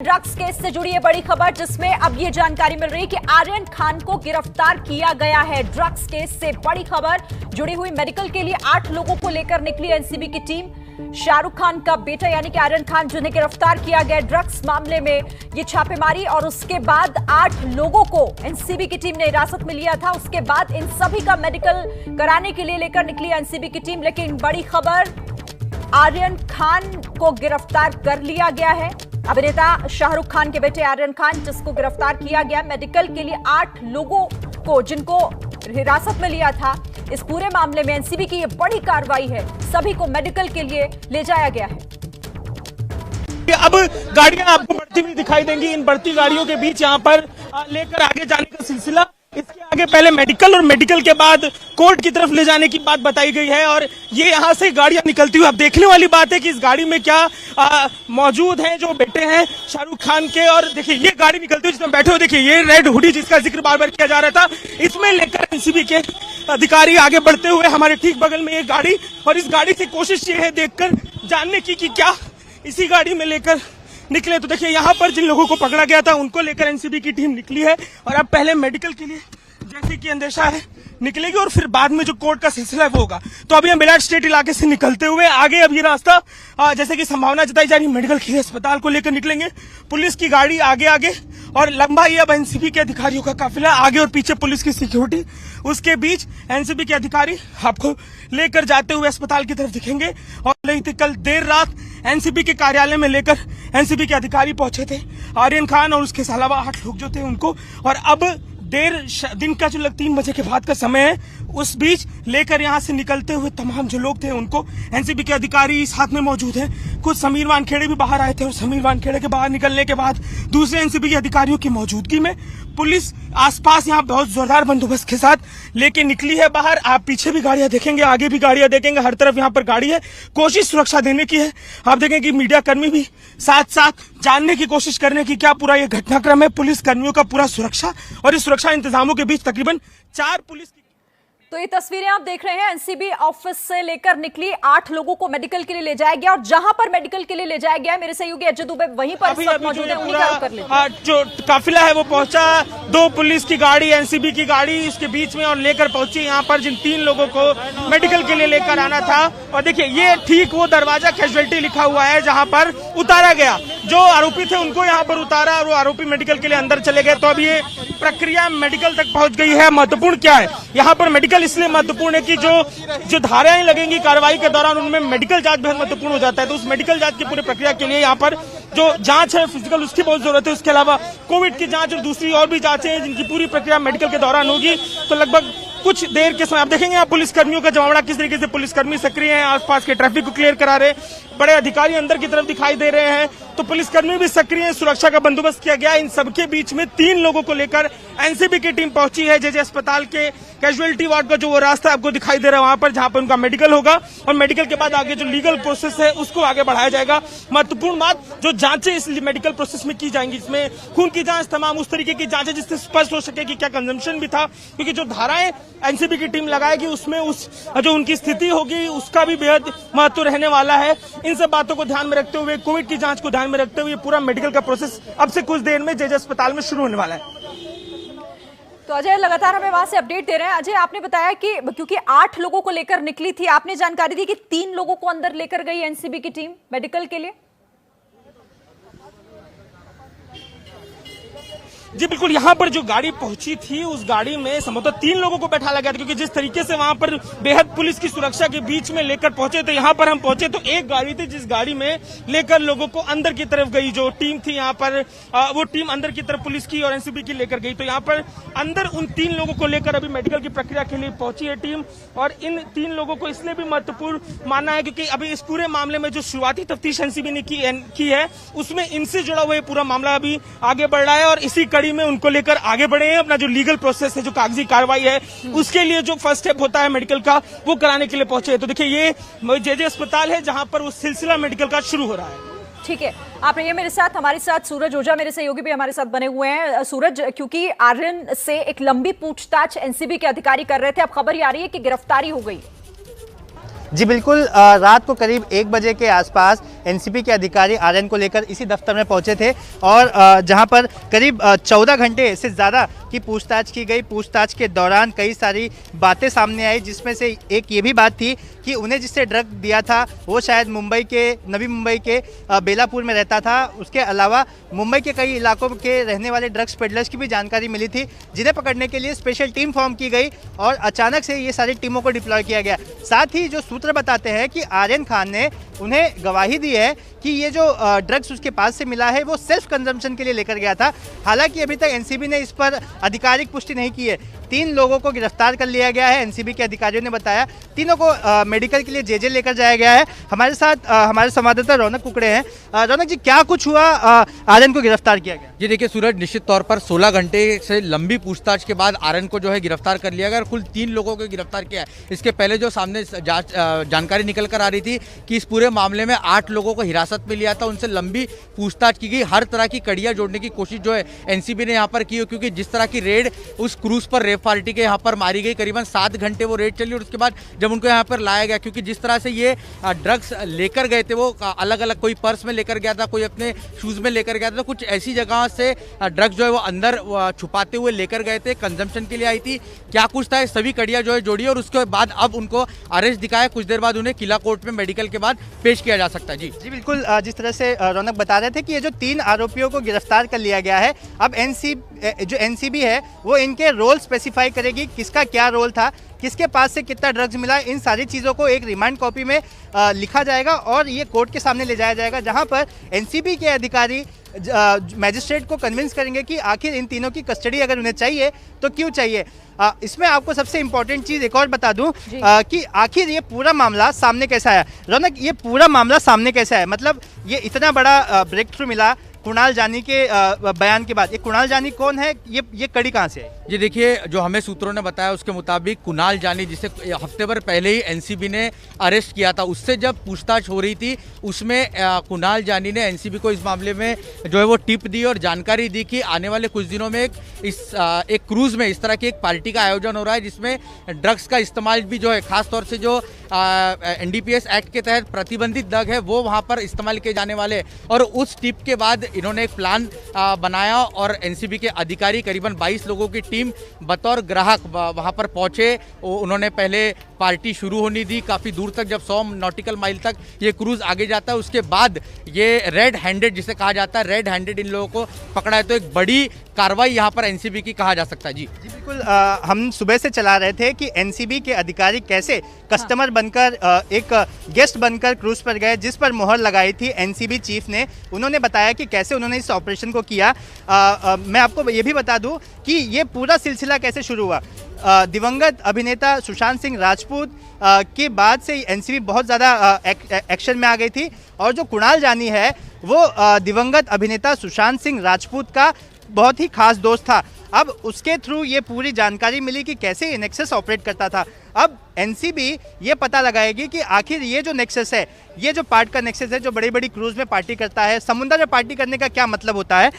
Drugs case से जुड़ी है बड़ी खबर, जिसमें अब ये जानकारी मिल रही है कि आर्यन खान को गिरफ्तार किया गया है। ड्रग्स केस से बड़ी खबर जुड़ी हुई। मेडिकल के लिए 8 लोगों को लेकर निकली एनसीबी की टीम। शाहरुख खान का बेटा यानी कि आर्यन खान, जिन्हें गिरफ्तार किया गया ड्रग्स मामले में, ये छापेमारी और उसके बाद 8 लोगों को एनसीबी की टीम ने हिरासत में लिया था। उसके बाद इन सभी का मेडिकल कराने के लिए लेकर निकली एनसीबी की टीम। लेकिन बड़ी खबर, आर्यन खान को गिरफ्तार कर लिया गया है। अभिनेता शाहरुख खान के बेटे आर्यन खान, जिसको गिरफ्तार किया गया मेडिकल के लिए 8 लोगों को, जिनको हिरासत में लिया था। इस पूरे मामले में एनसीबी की ये बड़ी कार्रवाई है। सभी को मेडिकल के लिए ले जाया गया है। अब गाड़ियां आपको बढ़ती हुई दिखाई देंगी। इन बढ़ती गाड़ियों के बीच यहां पर लेकर आगे जाने का सिलसिला, इसके आगे पहले मेडिकल और मेडिकल के बाद कोर्ट की तरफ ले जाने की बात बताई गई है। और ये यहां से गाड़ियां निकलती हुई, अब देखने वाली बात है कि इस गाड़ी में क्या मौजूद हैं जो बेटे हैं शाहरुख खान के। और देखिए ये गाड़ी निकलती हुई जिसमें बैठे हो, देखिए ये रेड हुडी जिसका जिक्र बार बार किया जा रहा था, इसमें लेकर एनसीबी के अधिकारी आगे बढ़ते हुए हमारे ठीक बगल में ये गाड़ी, और इस गाड़ी से कोशिश ये है देखकर जानने की कि क्या इसी गाड़ी में लेकर निकले। तो देखिए यहाँ पर जिन लोगों को पकड़ा गया था उनको लेकर एनसीबी की टीम निकली है। और अब पहले मेडिकल के लिए जैसे कि अंदेशा है निकलेगी, और फिर बाद में जो कोर्ट का सिलसिला है वो होगा। तो अभी हम बेलाट स्टेट इलाके से निकलते हुए आगे अब ये रास्ता जैसे कि संभावना जताई जा रही मेडिकल के लिए अस्पताल को लेकर निकलेंगे। पुलिस की गाड़ी आगे आगे और लंबा ये अब एनसीबी के अधिकारियों का काफिला, आगे और पीछे पुलिस की सिक्योरिटी, उसके बीच एनसीबी के अधिकारी आपको लेकर जाते हुए अस्पताल की तरफ दिखेंगे। और नहीं तो कल देर रात एनसीबी के कार्यालय में लेकर एनसीबी के अधिकारी पहुंचे थे आर्यन खान और उसके अलावा 8 लोग जो थे उनको। और अब दिन का जो 3 बजे के बाद का समय है, उस बीच लेकर यहां से निकलते हुए तमाम जो लोग थे उनको एनसीबी के अधिकारी साथ में मौजूद हैं। कुछ समीर वानखेड़े भी बाहर आए थे, और समीर वानखेड़े के बाहर निकलने के बाद दूसरे एनसीबी के अधिकारियों की मौजूदगी में पुलिस आसपास यहाँ बहुत जोरदार बंदोबस्त के साथ लेके निकली है बाहर। आप पीछे भी गाड़ियां देखेंगे, आगे भी गाड़ियां देखेंगे, हर तरफ यहाँ पर गाड़ी है। कोशिश सुरक्षा देने की है। आप देखेंगे कि मीडिया कर्मी भी साथ साथ जानने की कोशिश करने की क्या पूरा ये घटनाक्रम है, पुलिस कर्मियों का पूरा सुरक्षा, और इस सुरक्षा इंतजामों के बीच तकरीबन 4 पुलिस। तो ये तस्वीरें आप देख रहे हैं, एनसीबी ऑफिस से लेकर निकली 8 लोगों को मेडिकल के लिए ले जाया गया। और जहां पर मेडिकल के लिए ले जाया गया, मेरे सहयोगी अजय दुबे वहीं पर मौजूद है, उन्हीं का रुख कर लेंगे। जो काफिला है वो पहुंचा, 2 पुलिस की गाड़ी, एनसीबी की गाड़ी इसके बीच में, और लेकर पहुंची यहाँ पर जिन 3 लोगों को मेडिकल के लिए लेकर आना था। और देखिए ये ठीक वो दरवाजा कैजुअलिटी लिखा हुआ है जहाँ पर उतारा गया। जो आरोपी थे उनको यहाँ पर उतारा और वो आरोपी मेडिकल के लिए अंदर चले गए। तो अब ये प्रक्रिया मेडिकल तक पहुंच गई है। महत्वपूर्ण क्या है यहाँ पर, मेडिकल इसलिए महत्वपूर्ण है कि जो धाराएं लगेंगी कार्रवाई के दौरान उनमें मेडिकल जांच बहुत महत्वपूर्ण हो जाता है। तो उस मेडिकल जांच की पूरी प्रक्रिया के लिए यहाँ पर जो जांच है फिजिकल, उसकी बहुत जरूरत है। उसके अलावा कोविड की जांच और दूसरी और भी जांचें हैं जिनकी पूरी प्रक्रिया मेडिकल के दौरान होगी। तो लगभग कुछ देर के समय आप देखेंगे आप पुलिसकर्मियों का जमावड़ा, किस तरीके से पुलिसकर्मी सक्रिय हैं, आसपास के ट्रैफिक को क्लियर करा रहे, बड़े अधिकारी अंदर की तरफ दिखाई दे रहे हैं। तो पुलिसकर्मी भी सक्रिय हैं, सुरक्षा का बंदोबस्त किया गया। इन सबके बीच में 3 लोगों को लेकर एनसीबी की टीम पहुंची है। जेजे अस्पताल के कैजुअलिटी वार्ड का जो वो रास्ता आपको दिखाई दे रहा है वहां पर, जहां पर उनका मेडिकल होगा, और मेडिकल के बाद आगे जो लीगल प्रोसेस है उसको आगे बढ़ाया जाएगा। महत्वपूर्ण बात, जो जांचें इस मेडिकल प्रोसेस में की जाएंगी, इसमें खून की जांच, तमाम उस तरीके की जांचें जिससे स्पष्ट हो सके कि क्या कंजम्पशन भी था, क्योंकि जो धाराएं एनसीबी की टीम लगाएगी उसमें जो उनकी स्थिति होगी उसका भी बेहद महत्व रहने वाला है। इन सब बातों को ध्यान में रखते हुए, कोविड की जांच को ध्यान में रखते हुए पूरा मेडिकल का प्रोसेस अब से कुछ देर में जेजे अस्पताल में शुरू होने वाला है। तो अजय लगातार हमें वहां से अपडेट दे रहे हैं। अजय, आपने बताया कि क्योंकि 8 लोगों को लेकर निकली थी, आपने जानकारी दी कि 3 लोगों को अंदर लेकर गई एनसीबी की टीम मेडिकल के लिए। जी बिल्कुल, यहाँ पर जो गाड़ी पहुंची थी उस गाड़ी में संभवतः 3 लोगों को बैठा गया था, क्योंकि जिस तरीके से वहां पर बेहद पुलिस की सुरक्षा के बीच में लेकर पहुंचे, तो यहाँ पर हम पहुंचे तो एक गाड़ी थी जिस गाड़ी में लेकर लोगों को अंदर की तरफ गई जो टीम थी यहाँ पर, वो टीम अंदर की तरफ पुलिस की और एनसीबी की लेकर गई। तो यहाँ पर अंदर उन 3 लोगों को लेकर अभी मेडिकल की प्रक्रिया के लिए पहुंची है टीम। और इन 3 लोगों को इसलिए भी महत्वपूर्ण माना है क्योंकि अभी इस पूरे मामले में जो शुरुआती तफ्तीश एनसीबी ने की है उसमें इनसे जुड़ा हुआ पूरा मामला अभी आगे बढ़ रहा है। और इसी कड़ी में उनको लेकर आगे बढ़े हैं। अपना जो लीगल प्रोसेस है, जो कागजी कार्रवाई है, उसके लिए जो फर्स्ट स्टेप होता है मेडिकल का, वो कराने के लिए पहुंचे। तो देखिए ये जेजे अस्पताल है जहां पर वो सिलसिला मेडिकल का शुरू हो रहा है। ठीक है, आप रहिए मेरे साथ। हमारे साथ सूरज ओझा, मेरे सहयोगी भी हमारे साथ बने हुए हैं। सूरज, क्योंकि आर्यन से एक लंबी पूछताछ एनसीबी के अधिकारी कर रहे थे, अब खबर आ रही है कि गिरफ्तारी हो गई। जी बिल्कुल, रात को करीब 1 बजे के आसपास एनसीबी के अधिकारी आर्यन को लेकर इसी दफ्तर में पहुंचे थे और जहां पर करीब 14 घंटे से ज़्यादा की पूछताछ की गई। पूछताछ के दौरान कई सारी बातें सामने आई, जिसमें से एक ये भी बात थी कि उन्हें जिससे ड्रग दिया था वो शायद नवी मुंबई के बेलापुर में रहता था। उसके अलावा मुंबई के कई इलाकों के रहने वाले ड्रग्स पेडलर्स की भी जानकारी मिली थी, जिन्हें पकड़ने के लिए स्पेशल टीम फॉर्म की गई और अचानक से ये सारी टीमों को डिप्लॉय किया गया। साथ ही जो सूत्र बताते हैं कि आर्यन खान ने उन्हें गवाही दी है कि ये जो ड्रग्स उसके पास से मिला है वो सेल्फ कंजम्पशन के लिए लेकर गया था। हालांकि अभी तक एनसीबी ने इस पर आधिकारिक पुष्टि नहीं की है। 3 लोगों को गिरफ्तार कर लिया गया है, एनसीबी के अधिकारियों ने बताया। तीनों को मेडिकल के लिए जेजे लेकर जाया गया है। हमारे साथ हमारे संवाददाता रौनक कुकड़े हैं। रौनक जी, क्या कुछ हुआ, आर्यन को गिरफ्तार किया गया? जी देखिए सूरज, निश्चित तौर पर 16 घंटे से लंबी पूछताछ के बाद आर्यन को जो है गिरफ्तार कर लिया गया और कुल 3 लोगों को गिरफ्तार किया है। इसके पहले जो सामने जानकारी निकल कर आ रही थी कि इस पूरे मामले में 8 लोगों को हिरासत में लिया था, उनसे लंबी पूछताछ की गई। हर तरह की कड़ियां जोड़ने की कोशिश जो है एनसीबी ने यहाँ पर की, क्योंकि जिस तरह की रेड उस क्रूज पर रेप पार्टी के यहाँ पर मारी गई, करीबन 7 घंटे वो रेड चली और उसके बाद जब उनको यहाँ पर लाया गया, क्योंकि जिस तरह से ये ड्रग्स लेकर गए थे वो अलग अलग, कोई पर्स में लेकर गया था, कोई अपने शूज में लेकर गया था, तो कुछ ऐसी जगह से ड्रग्स जो है वो अंदर छुपाते हुए लेकर गए थे, कंजम्पशन के लिए आई थी, क्या कुछ था, सभी कड़ियां जो है जोड़ी और उसके बाद अब उनको अरेस्ट दिखाया। कुछ देर बाद उन्हें किला कोर्ट में मेडिकल के बाद पेश किया जा सकता है। जी बिल्कुल, जिस तरह से रौनक बता रहे थे कि ये जो 3 आरोपियों को गिरफ्तार कर लिया गया है, अब जो एनसीबी है वो इनके रोल स्पेसिफाई करेगी, किसका क्या रोल था, किसके पास से कितना ड्रग्स मिला, इन सारी चीज़ों को एक रिमांड कॉपी में लिखा जाएगा और ये कोर्ट के सामने ले जाया जाएगा, जहां पर एनसीबी के अधिकारी मैजिस्ट्रेट को कन्विंस करेंगे कि आखिर इन तीनों की कस्टडी अगर उन्हें चाहिए तो क्यों चाहिए। इसमें आपको सबसे इंपॉर्टेंट चीज़ एक और बता दूं कि आखिर ये पूरा मामला सामने कैसा आया। रौनक, ये पूरा मामला सामने कैसा है, मतलब ये इतना बड़ा ब्रेक थ्रू मिला कुणाल जानी के बयान के बाद। ये कुणाल जानी कौन है, ये कड़ी कहाँ से है? जी देखिए, जो हमें सूत्रों ने बताया उसके मुताबिक कुणाल जानी, जिसे हफ्ते भर पहले ही एनसीबी ने अरेस्ट किया था, उससे जब पूछताछ हो रही थी उसमें कुणाल जानी ने एनसीबी को इस मामले में जो है वो टिप दी और जानकारी दी कि आने वाले कुछ दिनों में एक क्रूज में इस तरह की एक पार्टी का आयोजन हो रहा है जिसमें ड्रग्स का इस्तेमाल भी जो है, खासतौर से जो एनडीपीएस एक्ट के तहत प्रतिबंधित ड्रग है वो वहाँ पर इस्तेमाल किए जाने वाले। और उस टिप के बाद इन्होंने एक प्लान बनाया और एनसीबी के अधिकारी करीबन 22 लोगों की टीम बतौर ग्राहक वहां पर पहुंचे। उन्होंने पहले पार्टी शुरू होने दी, काफ़ी दूर तक, जब 100 नॉटिकल माइल तक ये क्रूज आगे जाता है, उसके बाद ये रेड हैंडेड जिसे कहा जाता है, रेड हैंडेड इन लोगों को पकड़ा है। तो एक बड़ी कार्रवाई यहाँ पर एनसीबी की कहा जा सकता है। जी बिल्कुल, हम सुबह से चला रहे थे कि एनसीबी के अधिकारी कैसे कस्टमर बनकर एक गेस्ट बनकर क्रूज पर गए, जिस पर मोहर लगाई थी एनसीबी चीफ ने। उन्होंने बताया कि कैसे उन्होंने इस ऑपरेशन को किया। मैं आपको ये भी बता दूं कि ये पूरा सिलसिला कैसे शुरू हुआ। दिवंगत अभिनेता सुशांत सिंह राजपूत के बाद से एनसीबी बहुत ज़्यादा एक्शन में आ गई थी और जो कुणाल जानी है वो दिवंगत अभिनेता सुशांत सिंह राजपूत का बहुत ही खास दोस्त था। अब उसके थ्रू ये पूरी जानकारी मिली कि कैसे ये नेक्सस ऑपरेट करता था। अब एनसीबी ये पता लगाएगी कि आखिर ये जो नेक्सस है, ये जो पार्ट का नेक्सस है जो बड़ी बड़ी क्रूज में पार्टी करता है, समुंदर में पार्टी करने का क्या मतलब होता है,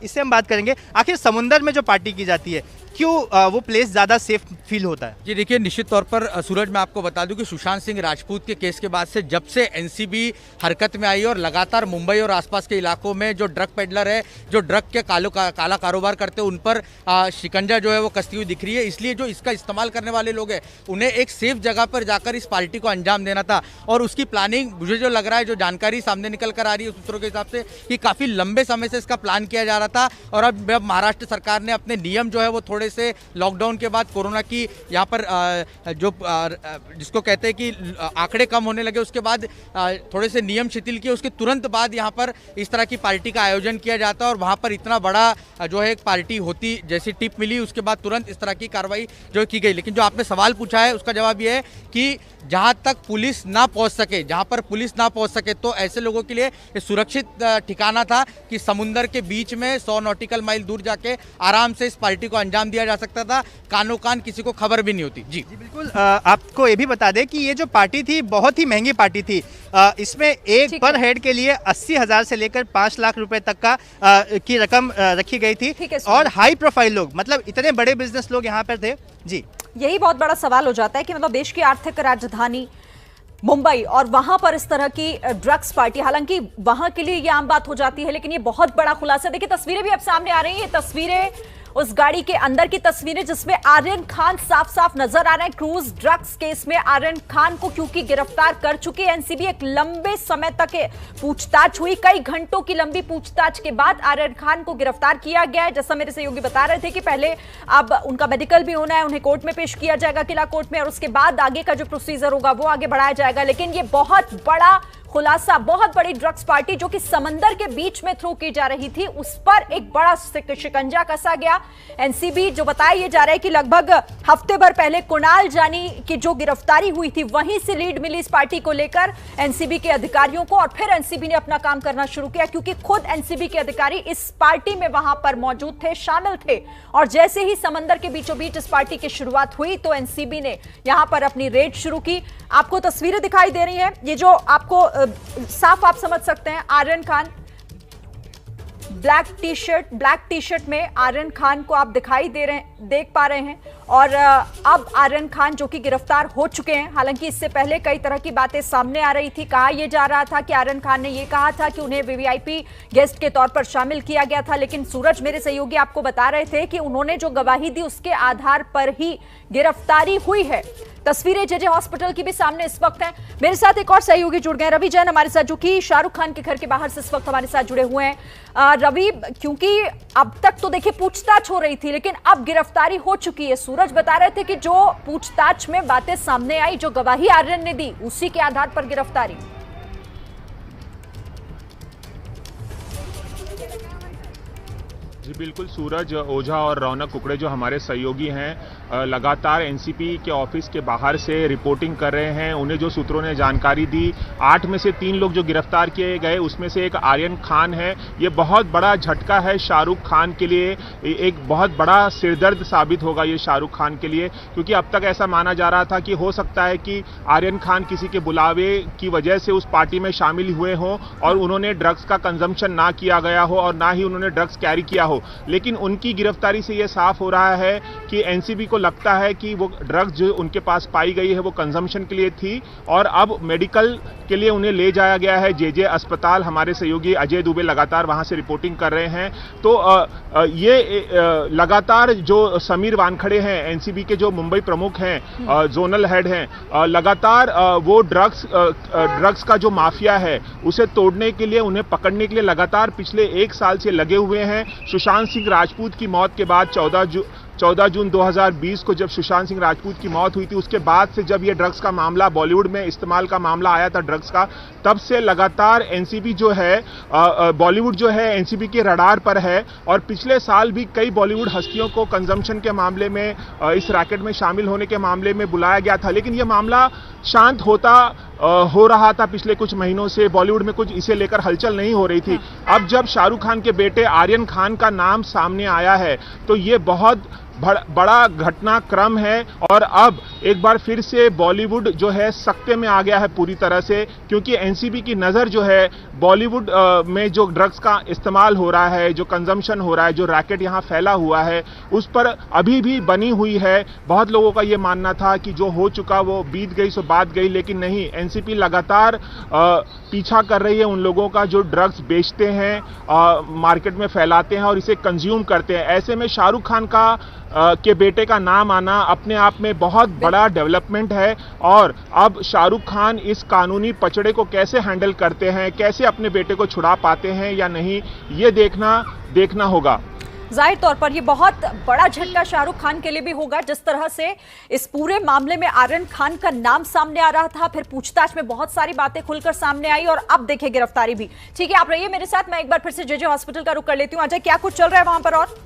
इससे हम बात करेंगे। आखिर समुंदर में जो पार्टी की जाती है क्यों वो प्लेस ज़्यादा सेफ फील होता है? जी देखिए, निश्चित तौर पर सूरज, मैं आपको बता दूं कि सुशांत सिंह राजपूत के केस के बाद से जब से एनसीबी हरकत में आई और लगातार मुंबई और आसपास के इलाकों में जो ड्रग पेडलर है, जो ड्रग के काला कारोबार करते हैं, उन पर शिकंजा जो है वो कसती हुई दिख रही है। इसलिए जो इसका इस्तेमाल करने वाले लोग हैं उन्हें एक सेफ जगह पर जाकर इस पार्टी को अंजाम देना था और उसकी प्लानिंग मुझे जो लग रहा है, जो जानकारी सामने निकल कर आ रही है सूत्रों के हिसाब से, कि काफ़ी लंबे समय से इसका प्लान किया जा रहा था। और अब महाराष्ट्र सरकार ने अपने नियम जो है वो थोड़े से लॉकडाउन के बाद कोरोना की यहाँ पर जिसको कहते हैं कि आंकड़े कम होने लगे, उसके बाद थोड़े से नियम शिथिल किए, उसके तुरंत बाद यहाँ पर इस तरह की पार्टी का आयोजन किया जाता है और वहाँ पर इतना बड़ा जो है एक पार्टी होती, जैसी टिप मिली उसके बाद तुरंत इस तरह की कार्रवाई जो की गई। लेकिन जो आपने सवाल पूछा है उसका जवाब ये है कि जहाँ तक पुलिस ना पहुँच सके, जहाँ पर पुलिस ना पहुँच सके, तो ऐसे लोगों के लिए सुरक्षित ठिकाना था कि समुंदर के बीच में 100 नॉटिकल माइल दूर जाके आराम से इस पार्टी को अंजाम दिया जा सकता था, कानो कान किसी को खबर भी नहीं होती। जी बिल्कुल, आपको ये भी बता दें कि ये जो पार्टी थी बहुत ही महंगी पार्टी थी। इसमें एक पर हेड के लिए 80,000 से लेकर 5 लाख रुपए तक का की रकम रखी गई थी और हाई प्रोफाइल लोग, मतलब इतने बड़े बिजनेस लोग यहाँ पर थे। जी यही बहुत बड़ा सवाल हो जाता है कि मतलब देश की आर्थिक राजधानी मुंबई और वहां पर इस तरह की ड्रग्स पार्टी, हालांकि वहां के लिए ये आम बात हो जाती है, लेकिन ये बहुत बड़ा खुलासा। देखिए तस्वीरें भी अब सामने आ रही हैं, ये तस्वीरें उस गाड़ी के अंदर की तस्वीरें जिसमें आर्यन खान साफ साफ नजर आ रहे हैं। क्रूज ड्रग्स केस में आर्यन खान को क्योंकि गिरफ्तार कर चुकी है एनसीबी, एक लंबे समय तक पूछताछ हुई, कई घंटों की लंबी पूछताछ के बाद आर्यन खान को गिरफ्तार किया गया है। जैसा मेरे सहयोगी बता रहे थे कि पहले अब उनका मेडिकल भी होना है, उन्हें कोर्ट में पेश किया जाएगा किला कोर्ट में, और उसके बाद आगे का जो प्रोसीजर होगा वो आगे बढ़ाया जाएगा। लेकिन ये बहुत बड़ा खुलासा, बहुत बड़ी ड्रग्स पार्टी जो कि समंदर के बीच में थ्रो की जा रही थी, उस पर एक बड़ा शिकंजा कसा गया। एनसीबी जो बताया ये जा रहा है कि लगभग हफ्ते भर पहले कुणाल जानी की जो गिरफ्तारी हुई थी वहीं से लीड मिली इस पार्टी को लेकर एनसीबी के अधिकारियों को, और फिर एनसीबी ने अपना काम करना शुरू किया क्योंकि खुद एनसीबी के अधिकारी इस पार्टी में वहां पर मौजूद थे, शामिल थे। और जैसे ही समंदर के बीचों बीच इस पार्टी की शुरुआत हुई तो एनसीबी ने यहां पर अपनी रेड शुरू की। आपको तस्वीरें दिखाई दे रही हैं, ये जो आपको साफ आप समझ सकते हैं, Aryan Khan black T shirt में आर्यन खान को आप देख पा रहे हैं। और अब आर्यन खान जो कि गिरफ्तार हो चुके हैं, हालांकि इससे पहले कई तरह की बातें सामने आ रही थी। कहा यह जा रहा था कि आर्यन खान ने यह कहा था कि उन्हें वीवीआईपी गेस्ट के तौर पर शामिल किया गया था, लेकिन सूरज मेरे सहयोगी आपको बता रहे थे कि उन्होंने जो गवाही दी उसके आधार पर ही गिरफ्तारी हुई है। तस्वीरें जेजे हॉस्पिटल की भी सामने इस वक्त हैं। मेरे साथ एक और सहयोगी जुड़ गए, रवि जैन हमारे साथ, जो कि शाहरुख खान के घर के बाहर से इस वक्त हमारे साथ जुड़े हुए हैं। रवि, क्योंकि अब तक तो देखिए पूछताछ हो रही थी, लेकिन अब गिरफ्तारी हो चुकी है। सूरज बता रहे थे कि जो पूछताछ में बातें सामने आई, जो गवाही आर्यन ने दी, उसी के आधार पर गिरफ्तारी। जी बिल्कुल, सूरज ओझा और रौनक कुकड़े जो हमारे सहयोगी हैं लगातार एनसीपी के ऑफिस के बाहर से रिपोर्टिंग कर रहे हैं। उन्हें जो सूत्रों ने जानकारी दी, 8 में से 3 लोग जो गिरफ्तार किए गए उसमें से एक आर्यन खान है। ये बहुत बड़ा झटका है शाहरुख खान के लिए, एक बहुत बड़ा सिरदर्द साबित होगा ये शाहरुख खान के लिए, क्योंकि अब तक ऐसा माना जा रहा था कि हो सकता है कि आर्यन खान किसी के बुलावे की वजह से उस पार्टी में शामिल हुए हों और उन्होंने ड्रग्स का कंजम्पशन ना किया गया हो और ना ही उन्होंने ड्रग्स कैरी किया हो। लेकिन उनकी गिरफ्तारी से यह साफ हो रहा है कि एनसीबी को लगता है कि वो ड्रग्स जो उनके पास पाई गई है वो कंजम्पशन के लिए थी और अब मेडिकल के लिए उन्हें ले जाया गया है जेजे अस्पताल। हमारे सहयोगी अजय दुबे लगातार वहां से रिपोर्टिंग कर रहे हैं। तो ये लगातार जो समीर वानखड़े हैं एनसीबी के जो मुंबई प्रमुख हैं, जोनल हेड हैं, लगातार वो ड्रग्स का जो माफिया है उसे तोड़ने के लिए, उन्हें पकड़ने के लिए लगातार पिछले 1 साल से लगे हुए हैं। सुशांत सिंह राजपूत की मौत के बाद 14 जून 2020 को जब सुशांत सिंह राजपूत की मौत हुई थी, उसके बाद से जब ये ड्रग्स का मामला बॉलीवुड में इस्तेमाल का मामला आया था ड्रग्स का, तब से लगातार एनसीबी जो है, बॉलीवुड जो है एनसीबी के रडार पर है। और पिछले साल भी कई बॉलीवुड हस्तियों को कंजम्पशन के मामले में, इस रैकेट में शामिल होने के मामले में बुलाया गया था, लेकिन यह मामला शांत हो रहा था। पिछले कुछ महीनों से बॉलीवुड में कुछ इसे लेकर हलचल नहीं हो रही थी। अब जब शाहरुख खान के बेटे आर्यन खान का नाम सामने आया है तो ये बहुत बड़ा घटनाक्रम है और अब एक बार फिर से बॉलीवुड जो है सकते में आ गया है पूरी तरह से, क्योंकि एनसीबी की नज़र जो है बॉलीवुड में जो ड्रग्स का इस्तेमाल हो रहा है, जो कंजम्पशन हो रहा है, जो रैकेट यहाँ फैला हुआ है, उस पर अभी भी बनी हुई है। बहुत लोगों का ये मानना था कि जो हो चुका वो बीत गई सो बात गई, लेकिन नहीं, एनसीबी लगातार पीछा कर रही है उन लोगों का जो ड्रग्स बेचते हैं, मार्केट में फैलाते हैं और इसे कंज्यूम करते हैं। ऐसे में शाहरुख खान के बेटे का नाम आना अपने आप में बहुत बड़ा डेवलपमेंट है और अब शाहरुख खान इस कानूनी पचड़े को कैसे हैंडल करते हैं, कैसे अपने बेटे को छुड़ा पाते हैं या नहीं, ये देखना होगा। जाहिर तौर पर यह बहुत बड़ा झटका शाहरुख खान के लिए भी होगा, जिस तरह से इस पूरे मामले में आर्यन खान का नाम सामने आ रहा था, फिर पूछताछ में बहुत सारी बातें खुलकर सामने आई और अब देखिए गिरफ्तारी भी। ठीक है, आप रहिए मेरे साथ, मैं एक बार फिर से जेजे हॉस्पिटल का रुख कर लेती हूँ। अजय, क्या कुछ चल रहा है वहां पर? और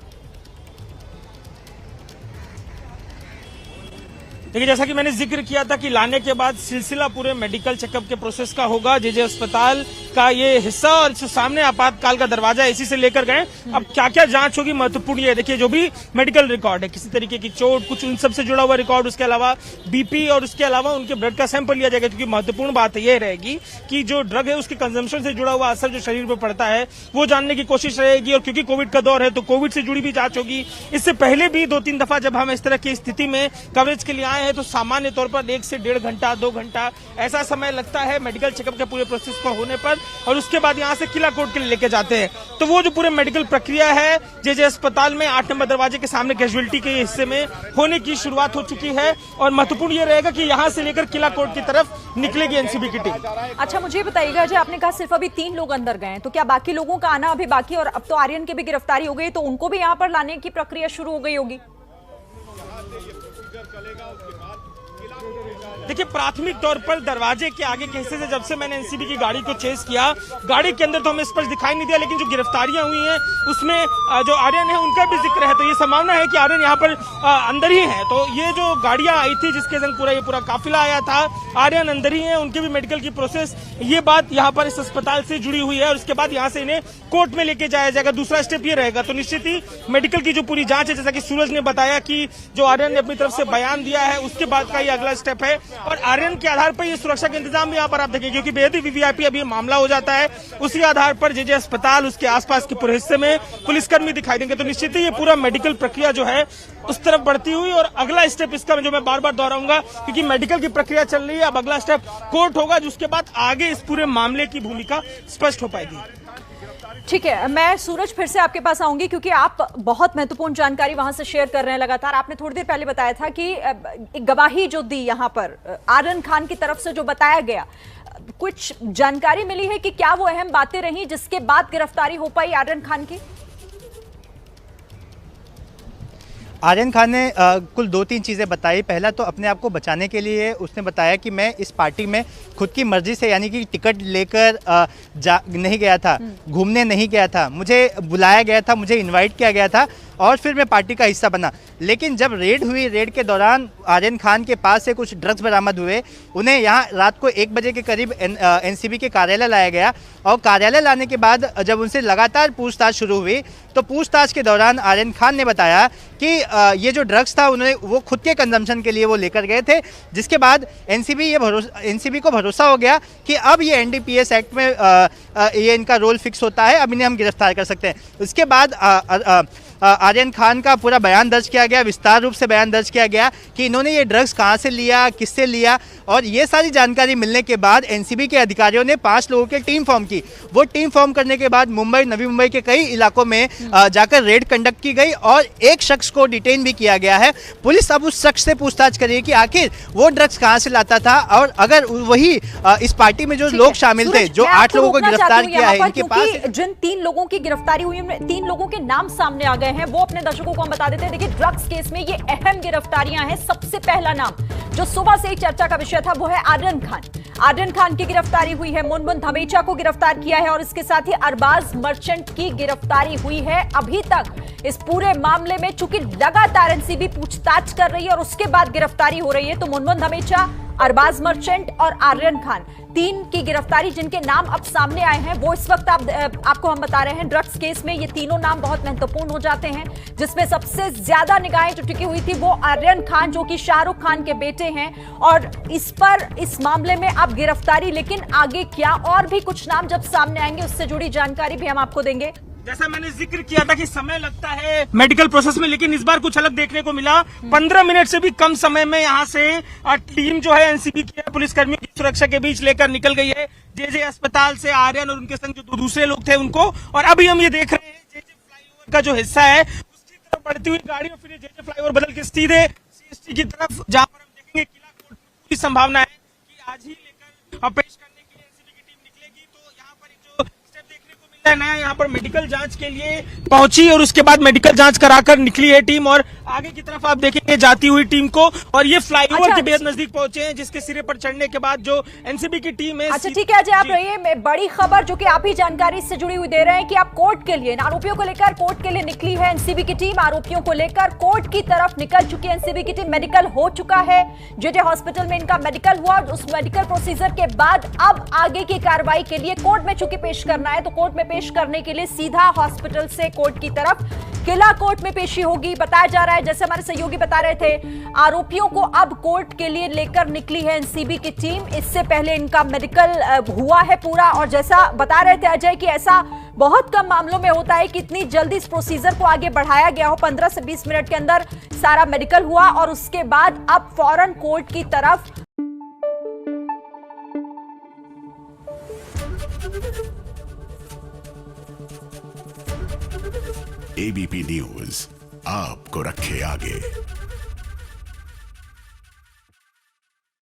देखिए, जैसा कि मैंने जिक्र किया था कि लाने के बाद सिलसिला पूरे मेडिकल चेकअप के प्रोसेस का होगा। जेजे अस्पताल का ये हिस्सा और सामने आपातकाल का दरवाजा इसी से लेकर गए। अब क्या क्या जांच होगी महत्वपूर्ण ये देखिए, जो भी मेडिकल रिकॉर्ड है, किसी तरीके की चोट, कुछ उन सब से जुड़ा हुआ रिकॉर्ड, उसके अलावा बीपी और उसके अलावा उनके ब्लड का सैंपल लिया जाएगा, क्योंकि महत्वपूर्ण बात ये रहेगी कि जो ड्रग है उसके कंजम्पशन से जुड़ा हुआ असर जो शरीर पर पड़ता है वो जानने की कोशिश रहेगी। और क्योंकि कोविड का दौर है तो कोविड से जुड़ी भी जांच होगी। इससे पहले भी 2-3 दफा जब हम इस तरह की स्थिति में कवरेज के लिए आए हैं तो सामान्य तौर पर 1 से 1.5 घंटा 2 घंटा ऐसा समय लगता है मेडिकल चेकअप के पूरे प्रोसेस को होने पर, और उसके बाद यहाँ से किला कोर्ट के लिए लेके जाते हैं। तो वो जो पूरे मेडिकल प्रक्रिया है जे अस्पताल में 8 नंबर दरवाजे के सामने कैजुअलिटी के हिस्से में होने की शुरुआत हो चुकी है, और महत्वपूर्ण ये रहेगा कि यहाँ से लेकर किला कोर्ट की तरफ निकलेगी एनसीबी की टीम। अच्छा, मुझे बताइएगा, जो आपने कहा सिर्फ अभी 3 लोग अंदर गए हैं, तो क्या बाकी लोगों का आना अभी बाकी, और अब तो आर्यन की भी गिरफ्तारी हो गई, तो उनको भी यहाँ पर लाने की प्रक्रिया शुरू हो गई होगी? देखिए, प्राथमिक तौर पर दरवाजे के आगे के हिस्से से जब से मैंने एनसीबी की गाड़ी को चेस किया, गाड़ी के अंदर तो हमें स्पष्ट दिखाई नहीं दिया, लेकिन जो गिरफ्तारियां हुई हैं उसमें जो आर्यन है उनका भी जिक्र है। तो ये संभावना है कि आर्यन यहाँ पर अंदर ही है। तो ये जो गाड़ियां आई थी जिसके संग ये पूरा काफिला आया था, आर्यन अंदर ही है, उनके भी मेडिकल की प्रोसेस, ये बात यहाँ पर इस अस्पताल से जुड़ी हुई है, और उसके बाद यहाँ से इन्हें कोर्ट में लेके जाया जाएगा। दूसरा स्टेप ये रहेगा, तो निश्चित ही मेडिकल की जो पूरी जांच है, जैसा कि सूरज ने बताया कि जो आर्यन ने अपनी तरफ से बयान दिया है, उसके बाद का ये अगला स्टेप है, और आर्यन के आधार पर ये सुरक्षा के इंतजाम भी यहाँ पर आप देखेंगे, क्योंकि बेहद ही वीवीआईपी अभी मामला हो जाता है, उसी आधार पर जे अस्पताल उसके आसपास के पूरे हिस्से में पुलिसकर्मी दिखाई देंगे। तो निश्चित ही ये पूरा मेडिकल प्रक्रिया जो है उस तरफ बढ़ती हुई, और अगला स्टेप इसका जो मैं बार बार दोहराऊंगा, क्योंकि मेडिकल की प्रक्रिया चल रही है, अब अगला स्टेप कोर्ट होगा, जिसके बाद आगे इस पूरे मामले की भूमिका स्पष्ट हो पाएगी। ठीक है, मैं सूरज फिर से आपके पास आऊंगी, क्योंकि आप बहुत महत्वपूर्ण जानकारी वहां से शेयर कर रहे हैं लगातार। आपने थोड़ी देर पहले बताया था कि एक गवाही जो दी यहां पर आर्यन खान की तरफ से जो बताया गया, कुछ जानकारी मिली है कि क्या वो अहम बातें रही जिसके बाद गिरफ्तारी हो पाई आर्यन खान की? आर्यन खान ने कुल 2-3 चीज़ें बताई। पहला तो अपने आप को बचाने के लिए उसने बताया कि मैं इस पार्टी में खुद की मर्जी से, यानी कि टिकट लेकर नहीं गया था, घूमने नहीं गया था, मुझे बुलाया गया था, मुझे इनवाइट किया गया था और फिर मैं पार्टी का हिस्सा बना। लेकिन जब रेड हुई, रेड के दौरान आर्यन खान के पास से कुछ ड्रग्स बरामद हुए। उन्हें यहाँ रात को 1 बजे के करीब एनसीबी के कार्यालय लाया गया, और कार्यालय लाने के बाद जब उनसे लगातार पूछताछ शुरू हुई, तो पूछताछ के दौरान आर्यन खान ने बताया कि ये जो ड्रग्स था उन्होंने वो खुद के कंजम्पशन के लिए वो लेकर गए थे, जिसके बाद एनसीबी को भरोसा हो गया कि अब ये एनडीपीएस एक्ट में ये इनका रोल फिक्स होता है, अब इन्हें हम गिरफ्तार कर सकते हैं। उसके बाद आर्यन खान का पूरा बयान दर्ज किया गया, विस्तार रूप से बयान दर्ज किया गया कि इन्होंने ये ड्रग्स कहाँ से लिया, किससे लिया, और ये सारी जानकारी मिलने के बाद एनसीबी के अधिकारियों ने 5 लोगों की टीम फॉर्म की। वो टीम फॉर्म करने के बाद मुंबई, नवी मुंबई के कई इलाकों में जाकर रेड कंडक्ट की गई, और एक शख्स को डिटेन भी किया गया है। पुलिस अब उस शख्स से पूछताछ करेगी कि आखिर वो ड्रग्स कहाँ से लाता था, और अगर वही इस पार्टी में जो लोग शामिल थे, जो 8 लोगों को गिरफ्तार किया है, इनके पास जिन 3 लोगों की गिरफ्तारी हुई, 3 लोगों के नाम सामने आ गए हैं, वो अपने दर्शकों को हम बता देते हैं। देखिए, ड्रग्स केस में ये अहम गिरफ्तारियां हैं। सबसे पहला नाम जो सुबह से ही चर्चा का विषय था वो है आर्यन खान। आर्यन खान की गिरफ्तारी हुई है, मुनमुन धमेचा को गिरफ्तार किया है, और इसके साथ ही अरबाज मर्चेंट की गिरफ्तारी हुई है। अभी तक इस पूरे मामले में चूंकि लगातार एनसीबी पूछताछ कर रही है और उसके बाद गिरफ्तारी हो रही है, तो मुनमुन धमेचा, अरबाज मर्चेंट और आर्यन खान, 3 की गिरफ्तारी जिनके नाम अब सामने आए हैं, वो इस वक्त आपको हम बता रहे हैं। ड्रग्स केस में ये तीनों नाम बहुत महत्वपूर्ण हो जाते हैं, जिसमें सबसे ज्यादा निगाहें जो टिकी हुई थी वो आर्यन खान, जो कि शाहरुख खान के बेटे हैं, और इस मामले में अब गिरफ्तारी। लेकिन आगे क्या और भी कुछ नाम जब सामने आएंगे, उससे जुड़ी जानकारी भी हम आपको देंगे। जैसा मैंने जिक्र किया था कि समय लगता है मेडिकल प्रोसेस में, लेकिन इस बार कुछ अलग देखने को मिला। 15 मिनट से भी कम समय में यहाँ से टीम जो है एनसीबी की पुलिसकर्मियों की सुरक्षा के बीच लेकर निकल गई है जे अस्पताल से आर्यन और उनके संग जो दूसरे लोग थे उनको। और अभी हम ये देख रहे हैं जे फ्लाईओवर का जो हिस्सा है उसकी तरफ बढ़ती हुई गाड़ी, और फिर जे फ्लाईओवर बदल के सीधे सीएसटी की तरफ, जहाँ पर हम देखेंगे किला कोर्ट में पूरी संभावना है कि आज ही लेकर पेश करने के लिए एनसीबी की टीम निकलेगी। तो यहाँ पर जो स्टेप देखने को मिल रहा है नया, यहाँ पर मेडिकल जांच के लिए पहुंची और उसके बाद मेडिकल जांच कराकर निकली है टीम, और आगे की तरफ आप देखेंगे जाती हुई टीम को, और ये फ्लाईओवर के बेहद नजदीक पहुंचे हैं, जिसके सिरे पर चढ़ने के बाद जो एनसीबी की टीम है। अच्छा, ठीक है अजय, आप रहिए। बड़ी खबर जो कि आप ही जानकारी से जुड़ी हुई दे रहे हैं कि आप कोर्ट के लिए, आरोपियों को लेकर कोर्ट के लिए निकली है एनसीबी की टीम। आरोपियों को लेकर कोर्ट की तरफ निकल चुकी है एनसीबी की टीम। मेडिकल हो चुका है, जेजे हॉस्पिटल में इनका मेडिकल हुआ, उस मेडिकल प्रोसीजर के बाद अब आगे की कार्रवाई के लिए कोर्ट में चूंकि पेश करना है, तो कोर्ट में पेश करने के लिए सीधा हॉस्पिटल से कोर्ट की तरफ किला कोर्ट में पेशी होगी। बताया जा रहा है, जैसे हमारे सहयोगी बता रहे थे, आरोपियों को अब कोर्ट के लिए लेकर निकली है एनसीबी की टीम। इससे पहले इनका मेडिकल हुआ है पूरा, और जैसा बता रहे थे अजय कि ऐसा बहुत कम मामलों में होता है कि इतनी जल्दी इस प्रोसीजर को आगे बढ़ाया गया हो। 15 से 20 मिनट के अंदर सारा मेडिकल हुआ और उसके बाद अब फौरन कोर्ट की तरफ। एबीपी न्यूज आपको रखे आगे।